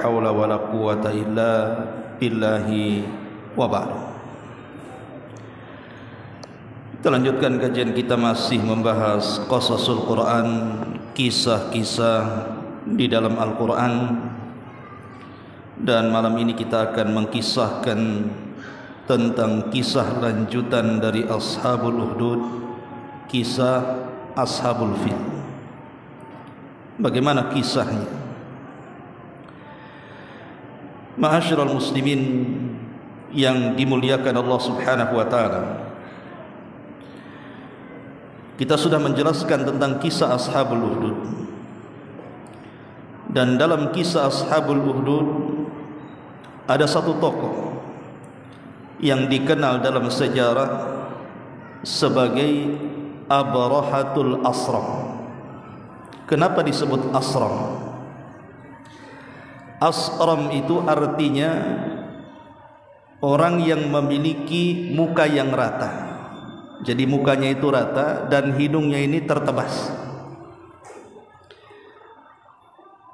haula wala quwata illa billahi wa ba'd. Kita lanjutkan kajian kita, masih membahas qasasul Quran, kisah-kisah di dalam Al-Quran. Dan malam ini kita akan mengkisahkan tentang kisah lanjutan dari Ashabul Ukhdud, kisah Ashabul Fil. Bagaimana kisahnya? Ma'asyiral muslimin yang dimuliakan Allah Subhanahu wa taala, kita sudah menjelaskan tentang kisah Ashabul Ukhdud. Dan dalam kisah Ashabul Ukhdud ada satu tokoh yang dikenal dalam sejarah sebagai Abrahatul Asram. Kenapa disebut Asram? Asram itu artinya orang yang memiliki muka yang rata. Jadi mukanya itu rata dan hidungnya ini tertebas.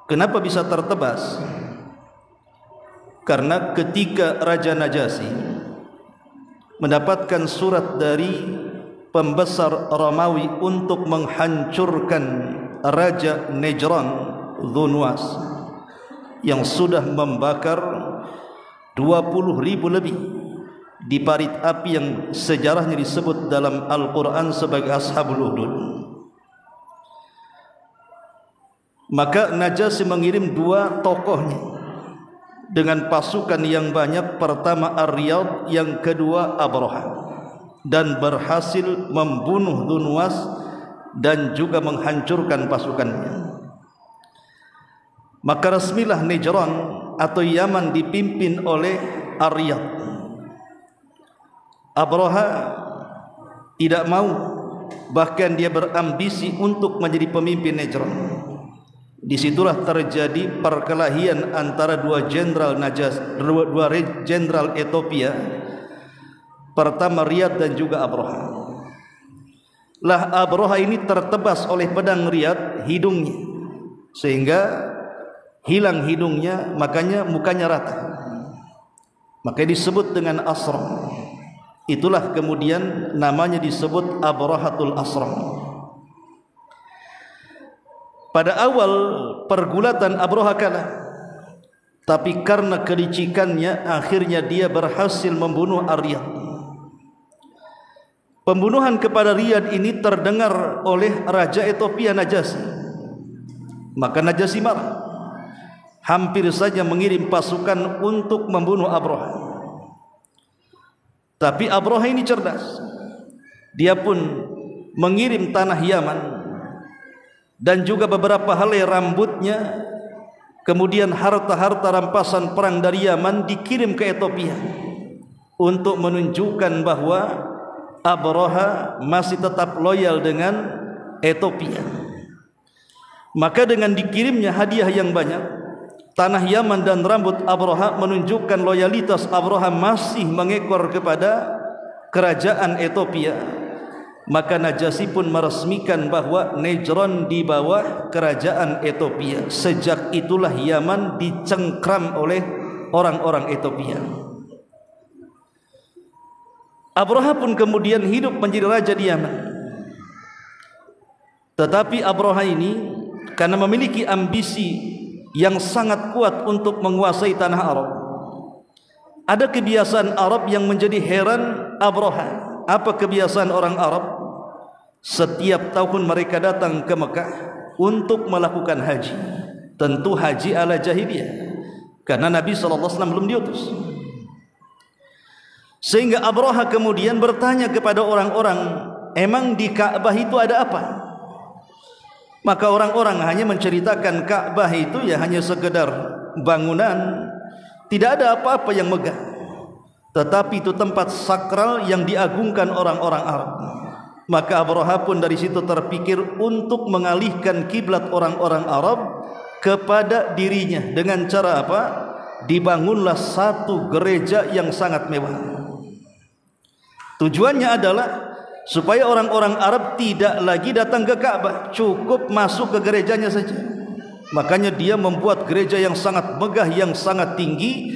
Kenapa bisa tertebas? Karena ketika Raja Najasyi mendapatkan surat dari pembesar Romawi untuk menghancurkan Raja Najran Dzunwas yang sudah membakar 20.000 lebih di parit api yang sejarahnya disebut dalam Al-Quran sebagai Ashabul Ukhdud, maka Najasyi mengirim dua tokohnya dengan pasukan yang banyak. Pertama Ar-Riyadh, yang kedua Abraha, dan berhasil membunuh Dzunwas dan juga menghancurkan pasukannya. Maka resmilah Najran atau Yaman dipimpin oleh Ar-Riyadh. Abraha tidak mau, bahkan dia berambisi untuk menjadi pemimpin Najran. Disitulah terjadi perkelahian antara dua jenderal Ethiopia, pertama Riyadh dan juga Abraha. Lah Abraha ini tertebas oleh pedang Riyadh hidungnya, sehingga hilang hidungnya, makanya mukanya rata. Makanya disebut dengan Asram. Itulah kemudian namanya disebut Abrahatul Asram. Pada awal pergulatan Abraha kalah, tapi karena kelicikannya akhirnya dia berhasil membunuh Ar-Riyadh. Pembunuhan kepada Riyadh ini terdengar oleh Raja Ethiopia Najasyi. Maka Najasyi marah, hampir saja mengirim pasukan untuk membunuh Abraha. Tapi Abraha ini cerdas. Dia pun mengirim tanah Yaman dan juga beberapa helai rambutnya, kemudian harta-harta rampasan perang dari Yaman dikirim ke Ethiopia untuk menunjukkan bahwa Abraha masih tetap loyal dengan Ethiopia. Maka dengan dikirimnya hadiah yang banyak, tanah Yaman dan rambut Abraha menunjukkan loyalitas Abraha masih mengekor kepada kerajaan Ethiopia. Maka Najasyi pun meresmikan bahwa Najran di bawah kerajaan Ethiopia. Sejak itulah Yaman dicengkram oleh orang-orang Ethiopia. Abraha pun kemudian hidup menjadi raja di Yaman. Tetapi Abraha ini karena memiliki ambisi yang sangat kuat untuk menguasai tanah Arab, ada kebiasaan Arab yang menjadi heran Abraha. Apa kebiasaan orang Arab? Setiap tahun mereka datang ke Mekah untuk melakukan haji. Tentu haji ala jahiliyah, karena Nabi SAW belum diutus. Sehingga Abraha kemudian bertanya kepada orang-orang, emang di Ka'bah itu ada apa? Maka orang-orang hanya menceritakan Ka'bah itu ya hanya sekedar bangunan, tidak ada apa-apa yang megah. Tetapi itu tempat sakral yang diagungkan orang-orang Arab. Maka Abraha pun dari situ terpikir untuk mengalihkan kiblat orang-orang Arab kepada dirinya. Dengan cara apa? Dibangunlah satu gereja yang sangat mewah. Tujuannya adalah supaya orang-orang Arab tidak lagi datang ke Ka'bah, cukup masuk ke gerejanya saja. Makanya dia membuat gereja yang sangat megah, yang sangat tinggi,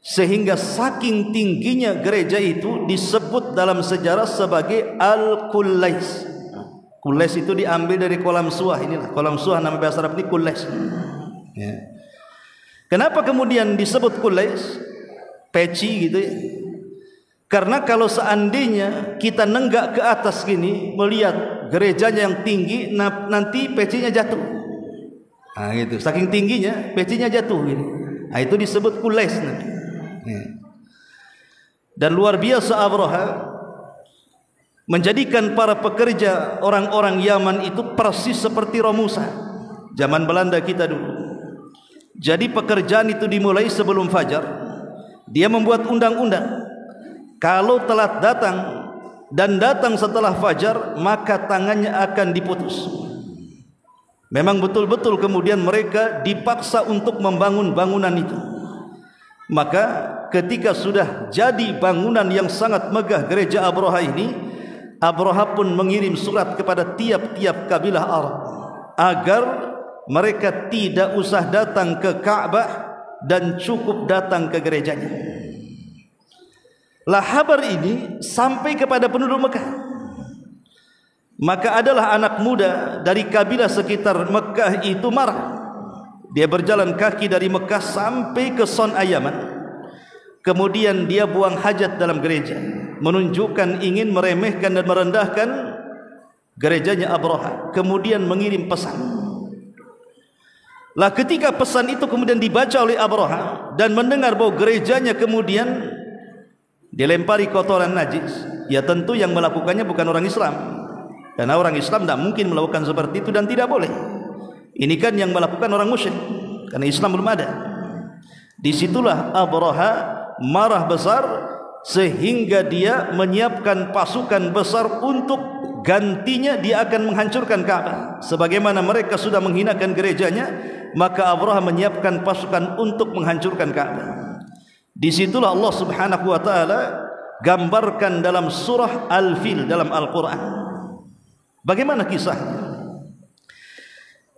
sehingga saking tingginya gereja itu disebut dalam sejarah sebagai Al-Qullais. Qullais itu diambil dari kolam suah. Inilah kolam suah, nama bahasa Arab ini Qullais. Ya. Kenapa kemudian disebut Qullais? Peci gitu ya. Karena kalau seandainya kita nenggak ke atas gini melihat gerejanya yang tinggi, nanti pecinya jatuh. Nah gitu, saking tingginya pecinya jatuh gini. Nah, itu disebut Qullais nanti. Ya. Dan luar biasa Abraha menjadikan para pekerja orang-orang Yaman itu persis seperti Romusa zaman Belanda kita dulu. Jadi pekerjaan itu dimulai sebelum fajar. Dia membuat undang-undang, kalau telat datang dan datang setelah fajar, maka tangannya akan diputus. Memang betul-betul kemudian mereka dipaksa untuk membangun bangunan itu. Maka ketika sudah jadi bangunan yang sangat megah gereja Abraha ini, Abraha pun mengirim surat kepada tiap-tiap kabilah Arab agar mereka tidak usah datang ke Ka'bah dan cukup datang ke gerejanya. Lah kabar ini sampai kepada penduduk Mekah. Maka adalah anak muda dari kabilah sekitar Mekah itu marah. Dia berjalan kaki dari Mekah sampai ke Son Ayaman. Kemudian dia buang hajat dalam gereja, menunjukkan ingin meremehkan dan merendahkan gerejanya Abraha. Kemudian mengirim pesan. Lah ketika pesan itu kemudian dibaca oleh Abraha dan mendengar bahwa gerejanya kemudian dilempari kotoran najis, ya tentu yang melakukannya bukan orang Islam. Karena orang Islam tidak mungkin melakukan seperti itu dan tidak boleh. Ini kan yang melakukan orang musyrik, karena Islam belum ada. Disitulah Abraha marah besar sehingga dia menyiapkan pasukan besar untuk gantinya dia akan menghancurkan Ka'bah. Sebagaimana mereka sudah menghinakan gerejanya, maka Abraha menyiapkan pasukan untuk menghancurkan Ka'bah. Disitulah Allah Subhanahu wa ta'ala gambarkan dalam surah Al-Fil dalam Al-Quran. Bagaimana kisahnya?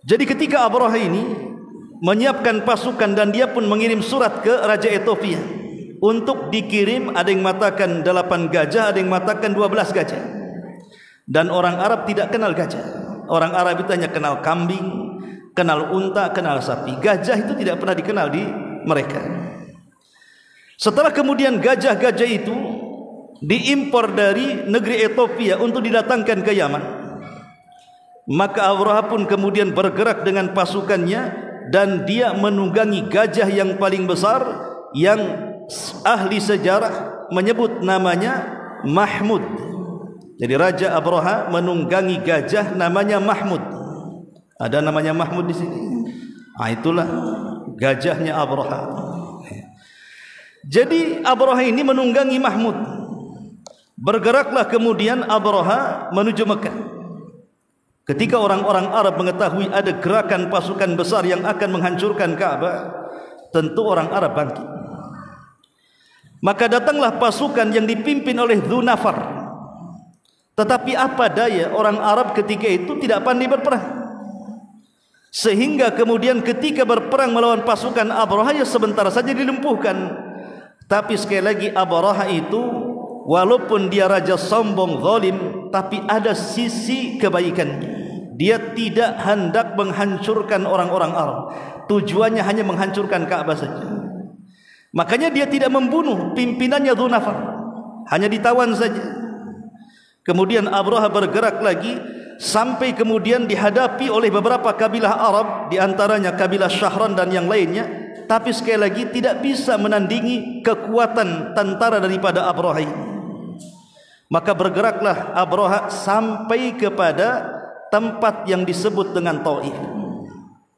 Jadi ketika Abraha ini menyiapkan pasukan dan dia pun mengirim surat ke Raja Ethiopia untuk dikirim, ada yang mengatakan 8 gajah, ada yang mengatakan 12 gajah. Dan orang Arab tidak kenal gajah. Orang Arab itu hanya kenal kambing, kenal unta, kenal sapi. Gajah itu tidak pernah dikenal di mereka. Setelah kemudian gajah-gajah itu diimpor dari negeri Ethiopia untuk didatangkan ke Yaman, maka Abraha pun kemudian bergerak dengan pasukannya dan dia menunggangi gajah yang paling besar yang ahli sejarah menyebut namanya Mahmud. Jadi Raja Abraha menunggangi gajah namanya Mahmud. Ada namanya Mahmud di sini. Ah, itulah gajahnya Abraha. Jadi Abraha ini menunggangi Mahmud. Bergeraklah kemudian Abraha menuju Mekah. Ketika orang-orang Arab mengetahui ada gerakan pasukan besar yang akan menghancurkan Ka'bah, tentu orang Arab bangkit. Maka datanglah pasukan yang dipimpin oleh Dzunafar. Tetapi apa daya orang Arab ketika itu tidak pandai berperang, sehingga kemudian ketika berperang melawan pasukan Abraha ya sebentar saja dilumpuhkan. Tapi sekali lagi Abraha itu walaupun dia raja sombong, zalim, tapi ada sisi kebaikannya. Dia tidak hendak menghancurkan orang-orang Arab. Tujuannya hanya menghancurkan Ka'bah saja. Makanya dia tidak membunuh pimpinannya Dzunafar, hanya ditawan saja. Kemudian Abraha bergerak lagi sampai kemudian dihadapi oleh beberapa kabilah Arab, di antaranya kabilah Syahran dan yang lainnya. Tapi sekali lagi tidak bisa menandingi kekuatan tentara daripada Abraha ini. Maka bergeraklah Abraha sampai kepada tempat yang disebut dengan Taif.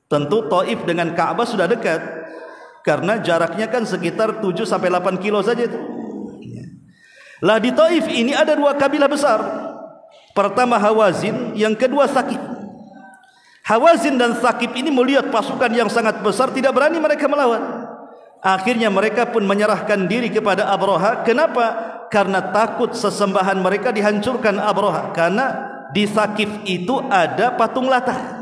Tentu Taif dengan Ka'bah sudah dekat, karena jaraknya kan sekitar 7-8 kilo saja itu. Lah di Taif ini ada 2 kabilah besar. Pertama Hawazin, yang kedua Thaqif. Hawazin dan Thaqif ini melihat pasukan yang sangat besar, tidak berani mereka melawan. Akhirnya mereka pun menyerahkan diri kepada Abraha. Kenapa? Karena takut sesembahan mereka dihancurkan Abraha. Karena di Thaqif itu ada patung Latah.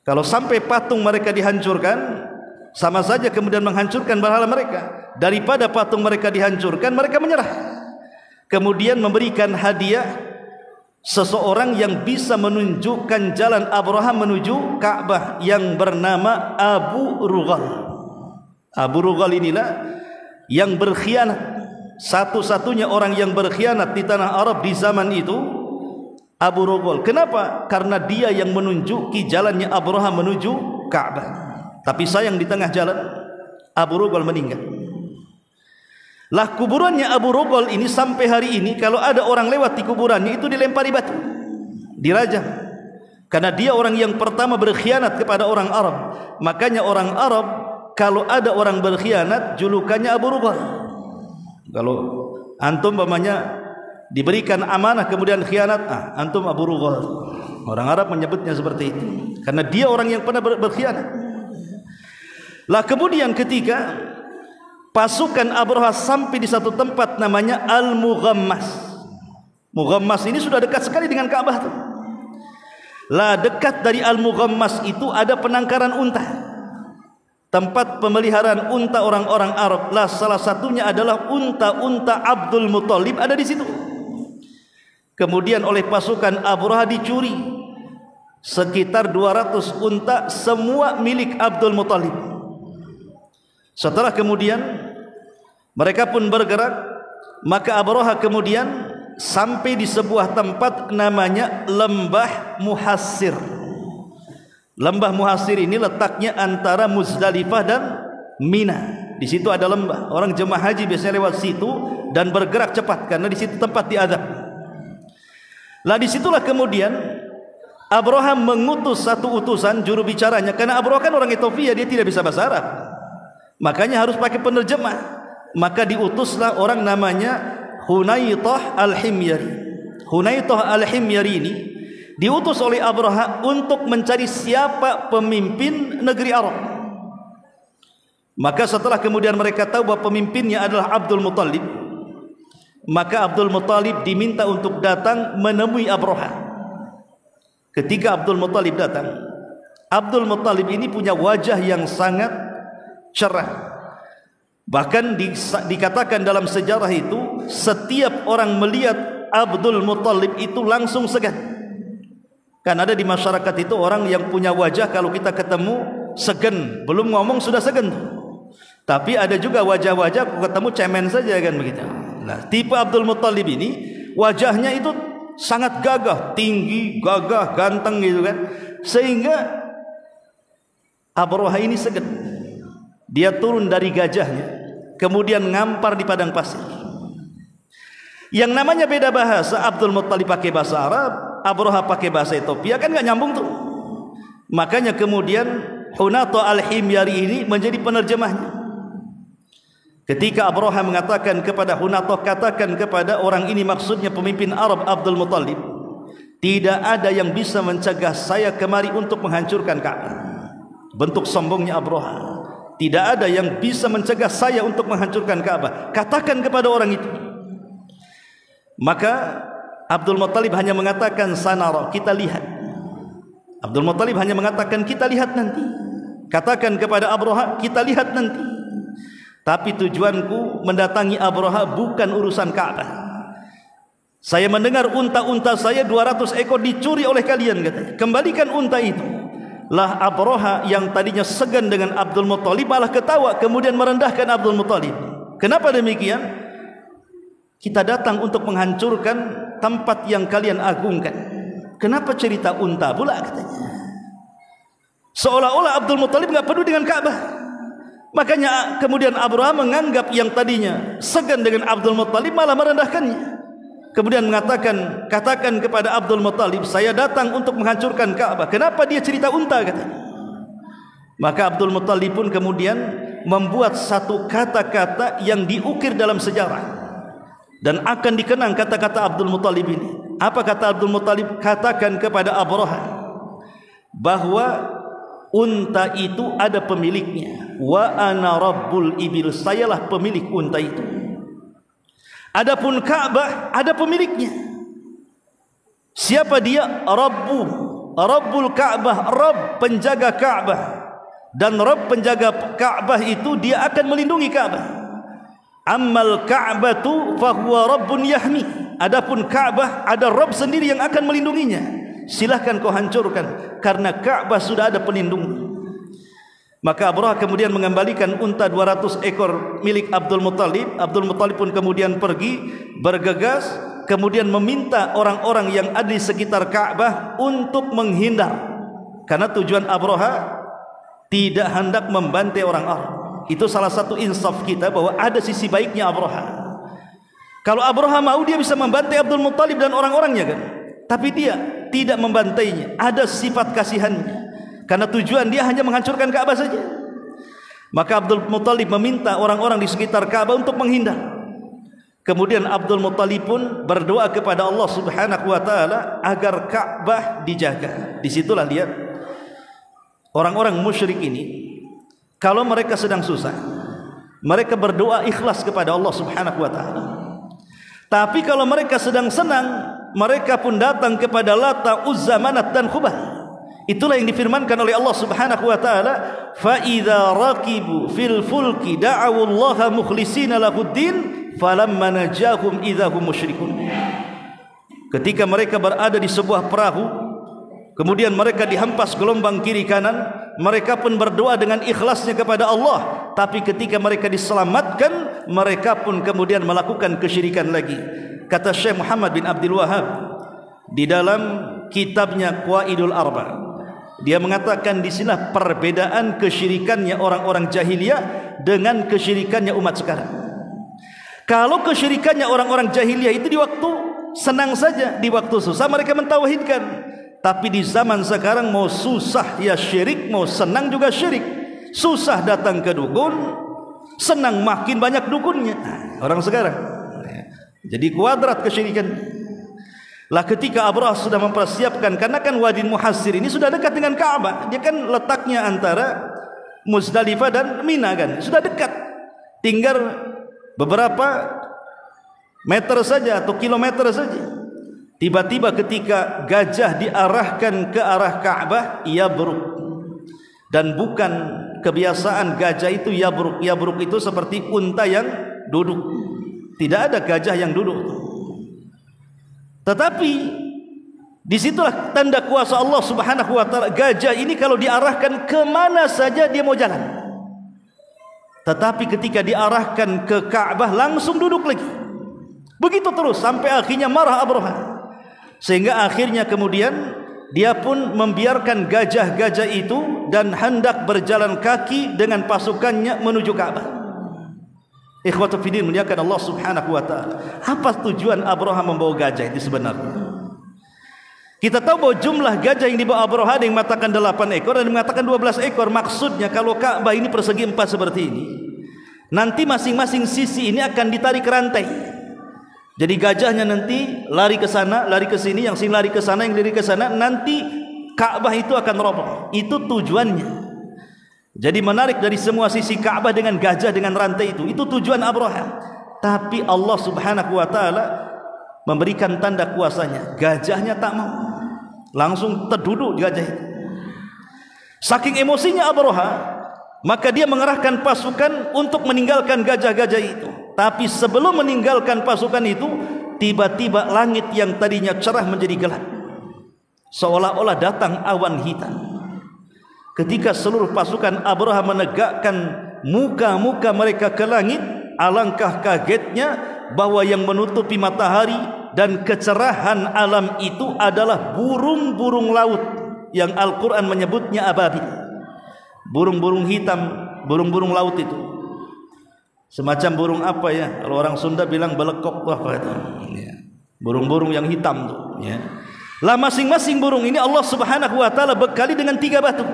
Kalau sampai patung mereka dihancurkan, sama saja kemudian menghancurkan berhala mereka. Daripada patung mereka dihancurkan, mereka menyerah. Kemudian memberikan hadiah seseorang yang bisa menunjukkan jalan Abraham menuju Ka'bah yang bernama Abu Rughal. Abu Rughal inilah yang berkhianat, satu-satunya orang yang berkhianat di tanah Arab di zaman itu. Abu Rughal. Kenapa? Karena dia yang menunjuki jalannya Abraham menuju Ka'bah. Tapi sayang di tengah jalan Abu Rughal meninggal. Lah kuburannya Abu Rughal ini sampai hari ini kalau ada orang lewat di kuburannya itu dilempari batu, dirajam. Karena dia orang yang pertama berkhianat kepada orang Arab. Makanya orang Arab kalau ada orang berkhianat julukannya Abu Rughal. Kalau antum umpamanya diberikan amanah kemudian khianat, antum Abu Rughal. Orang Arab menyebutnya seperti itu karena dia orang yang pernah berkhianat. Lah kemudian ketika pasukan Abraha sampai di satu tempat namanya Al-Mughammas. Mughammas ini sudah dekat sekali dengan Ka'bah tuh. Lah dekat dari Al-Mughammas itu ada penangkaran unta, tempat pemeliharaan unta orang-orang Arab. Lah salah satunya adalah unta-unta Abdul Muthalib ada di situ. Kemudian oleh pasukan Abraha dicuri sekitar 200 unta, semua milik Abdul Muthalib. Setelah kemudian mereka pun bergerak, maka Abraha kemudian sampai di sebuah tempat namanya Lembah Muhassir. Lembah Muhassir ini letaknya antara Muzdalifah dan Mina. Di situ ada lembah. Orang jemaah haji biasanya lewat situ dan bergerak cepat karena di situ tempat diadab. Lah disitulah kemudian Abraham mengutus satu utusan juru bicaranya, karena Abraham kan orang Ethiopia, dia tidak bisa bahasa Arab, makanya harus pakai penerjemah. Maka diutuslah orang namanya Hunaytah Al-Himyari. Hunaytah Al-Himyari ini diutus oleh Abraham untuk mencari siapa pemimpin negeri Arab. Maka setelah kemudian mereka tahu bahwa pemimpinnya adalah Abdul Muthalib, maka Abdul Muthalib diminta untuk datang menemui Abraha. Ketika Abdul Muthalib datang, Abdul Muthalib ini punya wajah yang sangat cerah. Bahkan dikatakan dalam sejarah itu, setiap orang melihat Abdul Muthalib itu langsung segan. Kan ada di masyarakat itu orang yang punya wajah kalau kita ketemu segan, belum ngomong sudah segan. Tapi ada juga wajah-wajah ketemu cemen saja kan begitu. Nah, tipe Abdul Muthalib ini wajahnya itu sangat gagah, tinggi, gagah, ganteng gitu kan. Sehingga Abraha ini segan. Dia turun dari gajahnya, kemudian ngampar di padang pasir. Yang namanya beda bahasa, Abdul Muthalib pakai bahasa Arab, Abraha pakai bahasa Ethiopia, kan nggak nyambung tuh. Makanya kemudian Hunaytah Al-Himyari ini menjadi penerjemahnya. Ketika Abraha mengatakan kepada Hunaytah, katakan kepada orang ini, maksudnya pemimpin Arab Abdul Muthalib, tidak ada yang bisa mencegah saya kemari untuk menghancurkan Ka'bah. Bentuk sombongnya Abraha. Tidak ada yang bisa mencegah saya untuk menghancurkan Ka'bah. Katakan kepada orang itu. Maka Abdul Muthalib hanya mengatakan sanara, kita lihat. Abdul Muthalib hanya mengatakan kita lihat nanti. Katakan kepada Abraha, kita lihat nanti. Tapi tujuanku mendatangi Abraha bukan urusan Ka'bah. Saya mendengar unta-unta saya 200 ekor dicuri oleh kalian, katanya. Kembalikan unta itu. Lah Abraha yang tadinya segan dengan Abdul Muthalib malah ketawa, kemudian merendahkan Abdul Muthalib. Kenapa demikian? Kita datang untuk menghancurkan tempat yang kalian agungkan. Kenapa cerita unta pula, katanya. Seolah-olah Abdul Muthalib enggak peduli dengan Ka'bah. Makanya kemudian Abraham menganggap yang tadinya segan dengan Abdul Muthalib malah merendahkannya. Kemudian mengatakan, katakan kepada Abdul Muthalib, saya datang untuk menghancurkan Ka'bah. Kenapa dia cerita unta, katanya. Maka Abdul Muthalib pun kemudian membuat satu kata-kata yang diukir dalam sejarah dan akan dikenang kata-kata Abdul Muthalib ini. Apa kata Abdul Muthalib? Katakan kepada Abraha bahwa unta itu ada pemiliknya. Wa ana rabbul ibil, sayalah pemilik unta itu. Adapun Ka'bah ada pemiliknya. Siapa dia? Rabbu. Rabbul Ka'bah, Rabb penjaga Ka'bah. Dan Rabb penjaga Ka'bah itu dia akan melindungi Ka'bah. Ammal Ka'batu fahuwa Rabbun yahmi. Adapun Ka'bah ada Rabb sendiri yang akan melindunginya. Silahkan kau hancurkan, karena Ka'bah sudah ada pelindung. Maka Abraha kemudian mengembalikan unta 200 ekor milik Abdul Muttalib. Abdul Muttalib pun kemudian pergi bergegas, kemudian meminta orang-orang yang ada di sekitar Ka'bah untuk menghindar, karena tujuan Abraha tidak hendak membantai orang Arab. Itu salah satu insaf kita, bahwa ada sisi baiknya Abraha. Kalau Abraha mau, dia bisa membantai Abdul Muttalib dan orang-orangnya kan, tapi dia tidak membantainya. Ada sifat kasihannya, karena tujuan dia hanya menghancurkan Ka'bah saja. Maka Abdul Muttalib meminta orang-orang di sekitar Ka'bah untuk menghindar. Kemudian Abdul Muttalib pun berdoa kepada Allah Subhanahu wa taala agar Ka'bah dijaga. Disitulah lihat orang-orang musyrik ini, kalau mereka sedang susah, mereka berdoa ikhlas kepada Allah Subhanahu wa taala. Tapi kalau mereka sedang senang, mereka pun datang kepada Lata, Uzza, Manat dan Khubal. Itulah yang difirmankan oleh Allah Subhanahu wa taala, fa idza raqibu fil fulki da'u Allah mukhlishina lahuddin falamma najahum idza hum musyrikun. Ketika mereka berada di sebuah perahu, kemudian mereka dihempas gelombang kiri kanan, mereka pun berdoa dengan ikhlasnya kepada Allah. Tapi ketika mereka diselamatkan, mereka pun kemudian melakukan kesyirikan lagi. Kata Syekh Muhammad bin Abdul Wahhab di dalam kitabnya Qawaidul Arba', dia mengatakan di sini perbedaan kesyirikannya orang-orang jahiliyah dengan kesyirikannya umat sekarang. Kalau kesyirikannya orang-orang jahiliyah itu di waktu senang saja, di waktu susah mereka mentauhidkan. Tapi di zaman sekarang mau susah ya syirik, mau senang juga syirik. Susah datang ke dukun, senang makin banyak dukunnya. Orang sekarang jadi kuadrat kesyirikan. Lah ketika Abraha sudah mempersiapkan, karena kan Wadi Muhassir ini sudah dekat dengan Ka'bah. Dia kan letaknya antara Muzdalifah dan Mina kan, sudah dekat. Tinggal beberapa meter saja atau kilometer saja. Tiba-tiba ketika gajah diarahkan ke arah Ka'bah, ia beruk. Dan bukan kebiasaan gajah itu yabruk. Yabruk itu seperti unta yang duduk. Tidak ada gajah yang duduk. Tetapi disitulah tanda kuasa Allah Subhanahu wa taala. Gajah ini kalau diarahkan kemana saja dia mau jalan. Tetapi ketika diarahkan ke Ka'bah langsung duduk lagi. Begitu terus sampai akhirnya marah Abraha. Sehingga akhirnya kemudian dia pun membiarkan gajah-gajah itu dan hendak berjalan kaki dengan pasukannya menuju Ka'bah. Ikhwatu fiddin, muliakan Allah Subhanahu wa taala. Apa tujuan Abraha membawa gajah itu sebenarnya? Kita tahu bahwa jumlah gajah yang dibawa Abraha ada yang mengatakan 8 ekor, dan mengatakan 12 ekor. Maksudnya kalau Ka'bah ini persegi 4 seperti ini, nanti masing-masing sisi ini akan ditarik rantai. Jadi gajahnya nanti lari ke sana, lari ke sini, yang sini lari ke sana, yang lari ke sana, nanti Ka'bah itu akan roboh. Itu tujuannya. Jadi menarik dari semua sisi Ka'bah dengan gajah dengan rantai itu tujuan Abraha. Tapi Allah Subhanahu wa taala memberikan tanda kuasanya. Gajahnya tak mau, langsung terduduk gajah itu. Saking emosinya Abraha, maka dia mengerahkan pasukan untuk meninggalkan gajah-gajah itu. Tapi sebelum meninggalkan pasukan itu, tiba-tiba langit yang tadinya cerah menjadi gelap, seolah-olah datang awan hitam. Ketika seluruh pasukan Abraha menegakkan muka-muka mereka ke langit, alangkah kagetnya bahwa yang menutupi matahari dan kecerahan alam itu adalah burung-burung laut yang Al-Quran menyebutnya ababil. Burung-burung hitam, burung-burung laut itu semacam burung apa ya? Kalau orang Sunda bilang belekok tuh apa itu? Ya. Burung-burung yang hitam tuh. Ya. Lah masing-masing burung ini Allah Subhanahu wa taala bekali dengan 3 batu.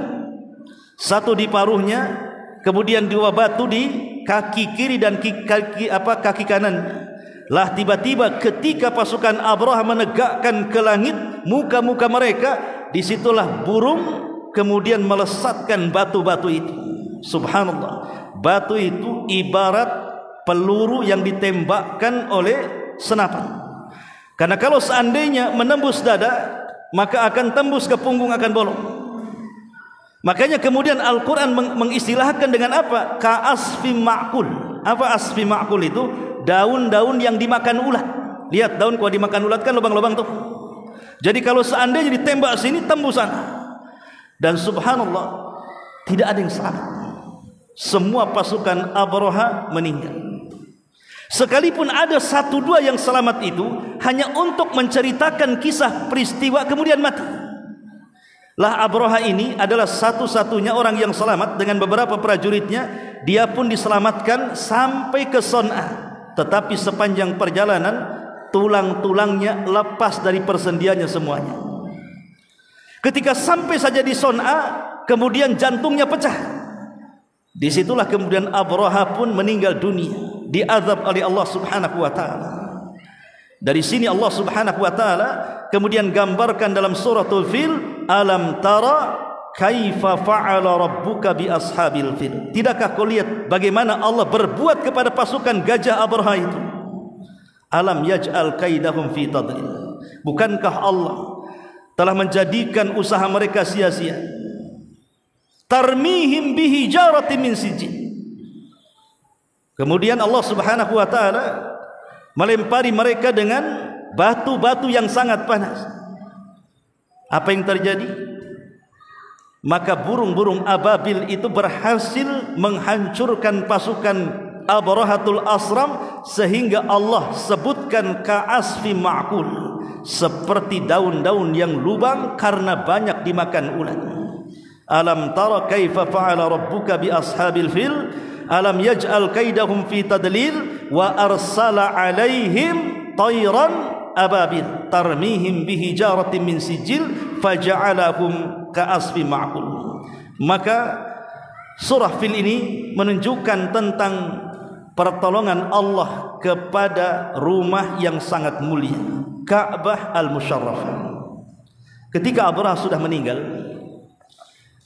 Satu di paruhnya, kemudian 2 batu di kaki kiri dan kaki kanan. Lah tiba-tiba ketika pasukan Abraha menegakkan ke langit muka-muka mereka, disitulah burung kemudian melesatkan batu-batu itu. Subhanallah. Batu itu ibarat peluru yang ditembakkan oleh senapan. Karena kalau seandainya menembus dada, maka akan tembus ke punggung, akan bolong. Makanya kemudian Al-Quran mengistilahkan dengan apa? Ka'asfi ma'kul. Apa asfi ma'kul itu? Daun-daun yang dimakan ulat. Lihat daun kalau dimakan ulat kan lubang-lubang tuh. Jadi kalau seandainya ditembak sini, tembus sana. Dan subhanallah, tidak ada yang selamat. Semua pasukan Abraha meninggal. Sekalipun ada 1-2 yang selamat itu hanya untuk menceritakan kisah peristiwa kemudian mati. Lah Abraha ini adalah satu-satunya orang yang selamat dengan beberapa prajuritnya. Dia pun diselamatkan sampai ke Son'a. Tetapi sepanjang perjalanan tulang-tulangnya lepas dari persendiannya semuanya. Ketika sampai saja di Son'a, kemudian jantungnya pecah. Disitulah kemudian Abraha pun meninggal dunia, diazab oleh Allah Subhanahu wa taala. Dari sini Allah Subhanahu wa taala kemudian gambarkan dalam suratul Fil, alam tara kaifa fa'ala rabbuka bi ashabil fil. Tidakkah kau lihat bagaimana Allah berbuat kepada pasukan gajah Abraha itu? Alam yaj'al kaidahum fi tadlil. Bukankah Allah telah menjadikan usaha mereka sia-sia? Tarmihim bihi jarati min sijil. Kemudian Allah Subhanahu wa taala melempari mereka dengan batu-batu yang sangat panas. Apa yang terjadi? Maka burung-burung ababil itu berhasil menghancurkan pasukan Abrahatul Asram, sehingga Allah sebutkan ka'asfi ma'kul, seperti daun-daun yang lubang karena banyak dimakan ulat. Alam tara kaifa fa'ala rabbuka bi ashabil fil, alam yaj'al kaidahum fi tadlil, wa arsala alaihim tayran ababil tarmihim bihijaratin min sijil faja'alahum ka'asfi ma'kul. Maka surah Fil ini menunjukkan tentang pertolongan Allah kepada rumah yang sangat mulia, Ka'bah al-Musyarrafah. Ketika Abraha sudah meninggal,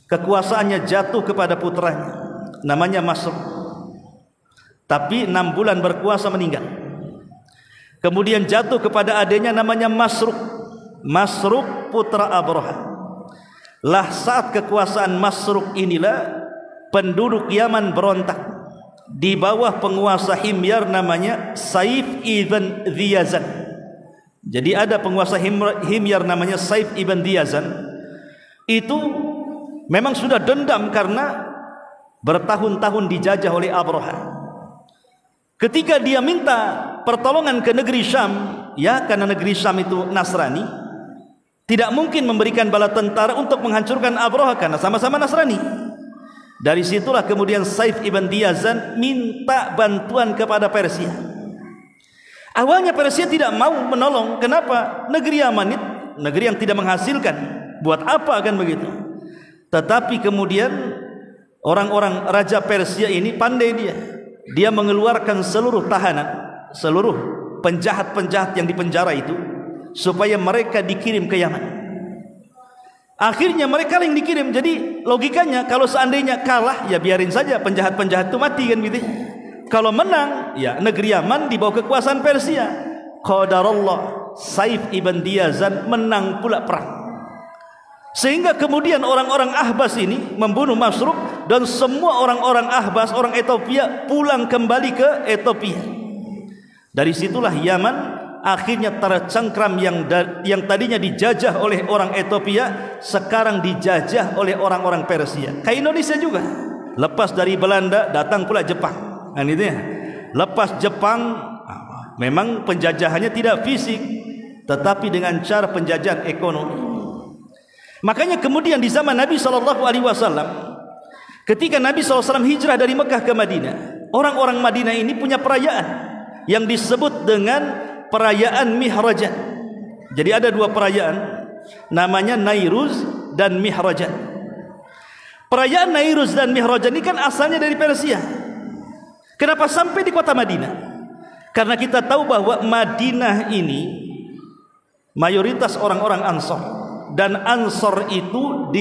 kekuasaannya jatuh kepada putranya namanya Masruq. Tapi 6 bulan berkuasa meninggal. Kemudian jatuh kepada adiknya namanya Masruq. Masruq putra Abraha. Lah saat kekuasaan Masruq inilah penduduk Yaman berontak di bawah penguasa Himyar namanya Saif ibn Dhiyazan. Jadi ada penguasa Himyar namanya Saif ibn Dhiyazan. Itu memang sudah dendam karena bertahun-tahun dijajah oleh Abraha. Ketika dia minta pertolongan ke negeri Syam, ya karena negeri Syam itu Nasrani, tidak mungkin memberikan bala tentara untuk menghancurkan Abraha karena sama-sama Nasrani. Dari situlah kemudian Saif ibn Dhiyazan minta bantuan kepada Persia. Awalnya Persia tidak mau menolong. Kenapa? Negeri Yaman itu negeri yang tidak menghasilkan. Buat apa kan begitu? Tetapi kemudian orang-orang Raja Persia ini pandai dia. Dia mengeluarkan seluruh tahanan, seluruh penjahat-penjahat yang dipenjara itu, supaya mereka dikirim ke Yaman. Akhirnya mereka yang dikirim. Jadi logikanya kalau seandainya kalah, ya biarin saja penjahat-penjahat itu mati kan gitu. Kalau menang, ya negeri Yaman di bawah kekuasaan Persia. Qadarullah, Saif ibn Dhiyazan menang pula perang. Sehingga kemudian orang-orang Ahbas ini membunuh Masruq, dan semua orang-orang Ahbas, orang Ethiopia pulang kembali ke Ethiopia. Dari situlah Yaman akhirnya tercengkram, yang tadinya dijajah oleh orang Ethiopia sekarang dijajah oleh orang-orang Persia. Kayak Indonesia juga, lepas dari Belanda datang pula Jepang. Nah itu ya. Lepas Jepang memang penjajahannya tidak fisik, tetapi dengan cara penjajahan ekonomi. Makanya kemudian di zaman Nabi SAW, ketika Nabi SAW hijrah dari Mekah ke Madinah, orang-orang Madinah ini punya perayaan yang disebut dengan perayaan Mihrajan. Jadi ada 2 perayaan, namanya Nairuz dan Mihrajan. Perayaan Nairuz dan Mihrajan ini kan asalnya dari Persia. Kenapa sampai di kota Madinah? Karena kita tahu bahwa Madinah ini mayoritas orang-orang Ansor. Dan Ansor itu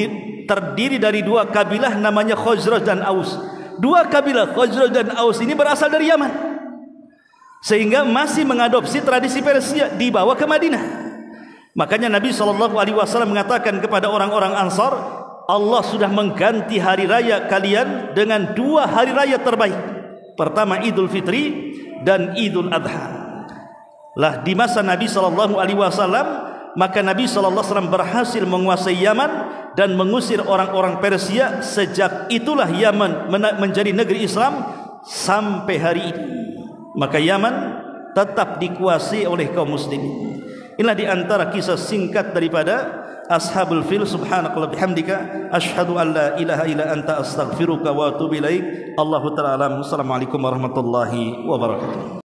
terdiri dari 2 kabilah namanya Khazraj dan Aus. 2 kabilah Khazraj dan Aus ini berasal dari Yaman, sehingga masih mengadopsi tradisi Persia, dibawa ke Madinah. Makanya Nabi SAW mengatakan kepada orang-orang Ansar, Allah sudah mengganti hari raya kalian dengan 2 hari raya terbaik. Pertama Idul Fitri dan Idul Adha. Lah di masa Nabi SAW, maka Nabi SAW berhasil menguasai Yaman dan mengusir orang-orang Persia. Sejak itulah Yaman menjadi negeri Islam sampai hari ini. Maka Yaman tetap dikuasai oleh kaum muslimin. Inilah di antara kisah singkat daripada Ashabul Fil. Subhanakallahumma bihamdika asyhadu an la ilaha illa anta astaghfiruka wa atubu ilaik. Allahu ta'ala alam. Assalamualaikum warahmatullahi wabarakatuh.